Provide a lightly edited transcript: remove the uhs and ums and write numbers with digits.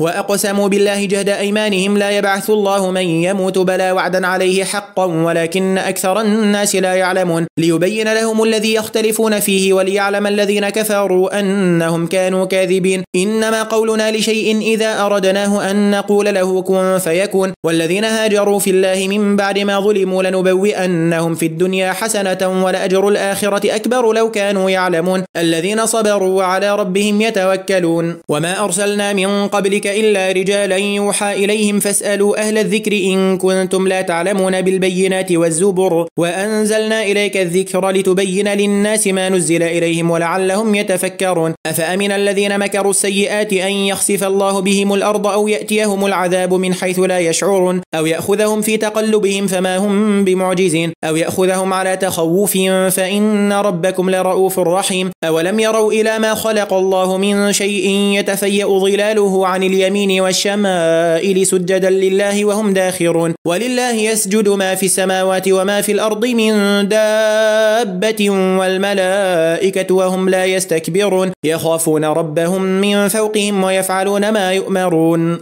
وأقسموا بالله جهد أيمانهم لا يبعث الله من يموت بلى وعدا عليه حقا ولكن أكثر الناس لا يعلمون ليبين لهم الذي يختلفون فيه وليعلم الذين كفروا أنهم كانوا كاذبين إنما قولنا لشيء إذا أردناه أن نقول له كن فيكون والذين هاجروا في الله من بعد ما ظلموا لنبوئنهم في الدنيا حسنة ولأجر الآخرة أكبر لو كانوا يعلمون الذين صبروا وعلى ربهم يتوكلون وما أرسلنا من قبلك إلا رجالا يوحى إليهم فاسألوا أهل الذكر إن كنتم لا تعلمون بالبينات والزبر وأنزلنا إليك الذكر لتبين للناس ما نزل إليهم ولعلهم يتفكرون أفأمن الذين مكروا السيئات أن يخسف الله بهم الأرض أو يأتيهم العذاب من حيث لا يشعرون أو يأخذهم في تقلبهم فما هم بمعجزين أو يأخذهم على تخوف فإن ربكم لرؤوف رحيم أولم يروا إلى ما خلق الله من شيء يتفيأ ظلاله عن اليمين والشمائل سجدا لله وهم داخرون ولله يسجد ما في السماوات وما في الأرض من دابة والملائكة وهم لا يستكبرون يخافون ربهم من فوقهم ويفعلون ما يؤمرون